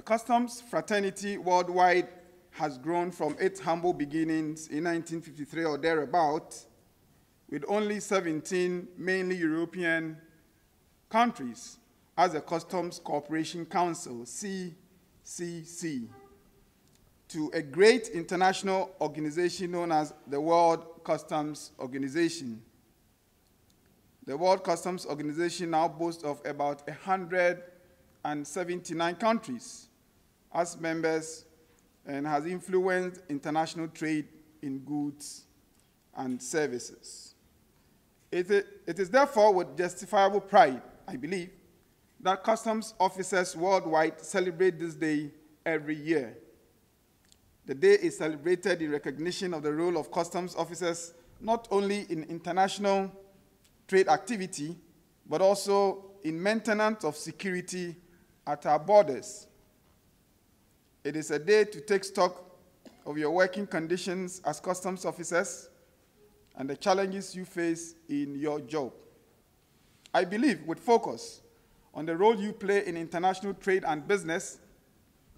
customs fraternity worldwide has grown from its humble beginnings in 1953 or thereabout, with only 17 mainly European countries as a Customs Cooperation Council, CCC, to a great international organization known as the World Customs Organization. The World Customs Organization now boasts of about 179 countries as members and has influenced international trade in goods and services. It is therefore with justifiable pride, I believe, that customs officers worldwide celebrate this day every year. The day is celebrated in recognition of the role of customs officers not only in international trade activity, but also in maintenance of security at our borders. It is a day to take stock of your working conditions as customs officers and the challenges you face in your job. I believe with focus on the role you play in international trade and business,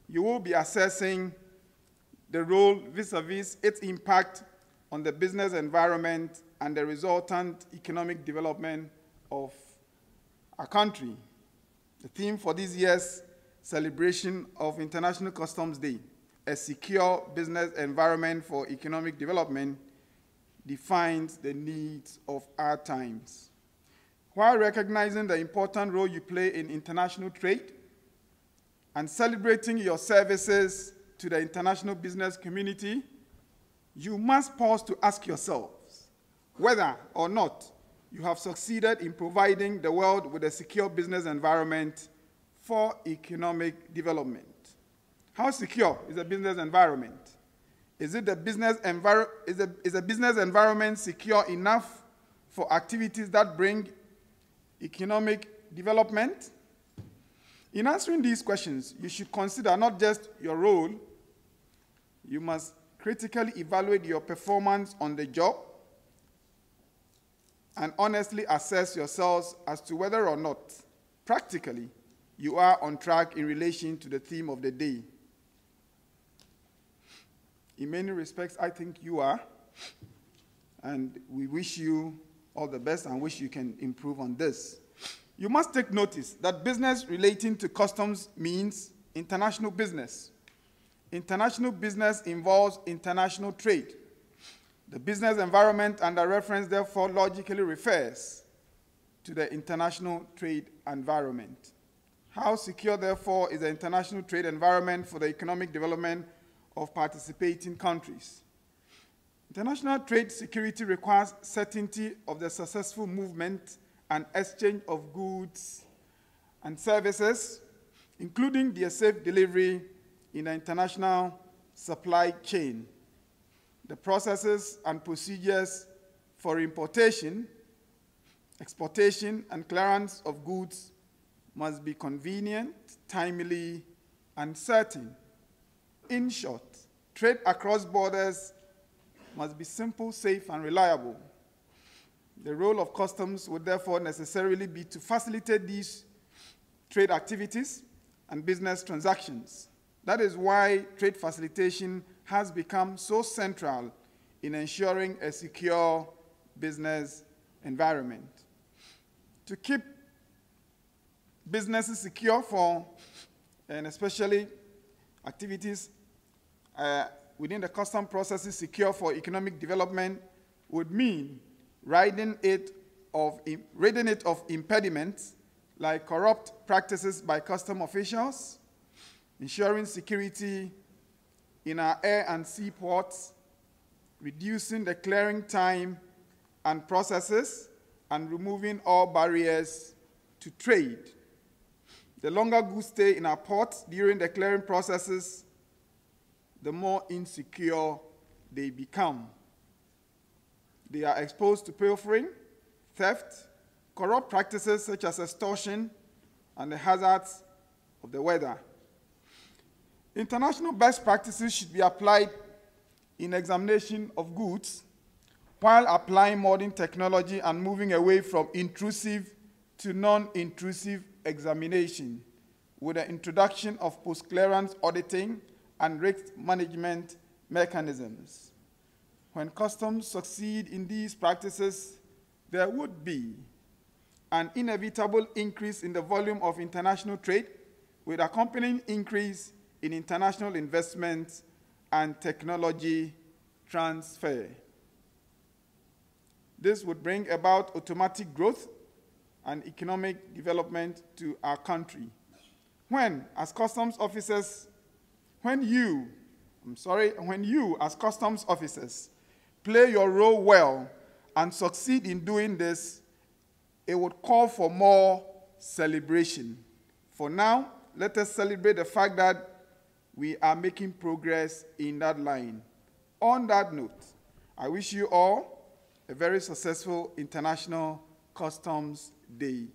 you will be assessing the role vis-a-vis its impact on the business environment and the resultant economic development of our country. The theme for this year's celebration of International Customs Day, a secure business environment for economic development, defines the needs of our times. While recognizing the important role you play in international trade and celebrating your services to the international business community, you must pause to ask yourselves whether or not you have succeeded in providing the world with a secure business environment for economic development. How secure is a business environment? Is a business environment secure enough for activities that bring economic development? In answering these questions, you should consider not just your role, you must critically evaluate your performance on the job and honestly assess yourselves as to whether or not, practically, you are on track in relation to the theme of the day. In many respects, I think you are, and we wish you all the best and wish you can improve on this. You must take notice that business relating to customs means international business. International business involves international trade. The business environment under reference, therefore, logically refers to the international trade environment. How secure, therefore, is the international trade environment for the economic development of participating countries? International trade security requires certainty of the successful movement and exchange of goods and services, including their safe delivery in the international supply chain. The processes and procedures for importation, exportation, and clearance of goods must be convenient, timely, and certain. In short, trade across borders must be simple, safe, and reliable. The role of customs would therefore necessarily be to facilitate these trade activities and business transactions. That is why trade facilitation has become so central in ensuring a secure business environment. To keep businesses secure for, and especially activities within the custom processes secure for economic development would mean ridding it of impediments like corrupt practices by custom officials, ensuring security in our air and sea ports, reducing the clearing time and processes, and removing all barriers to trade. The longer goods stay in our ports during the clearing processes, the more insecure they become. They are exposed to pilfering, theft, corrupt practices such as extortion, and the hazards of the weather. International best practices should be applied in examination of goods while applying modern technology and moving away from intrusive to non-intrusive examination. with the introduction of post-clearance auditing and risk management mechanisms. When customs succeed in these practices, there would be an inevitable increase in the volume of international trade, with accompanying increase in international investment and technology transfer. This would bring about automatic growth and economic development to our country. When you, as customs officers, play your role well and succeed in doing this, it would call for more celebration. For now, let us celebrate the fact that we are making progress in that line. On that note, I wish you all a very successful International Customs Day.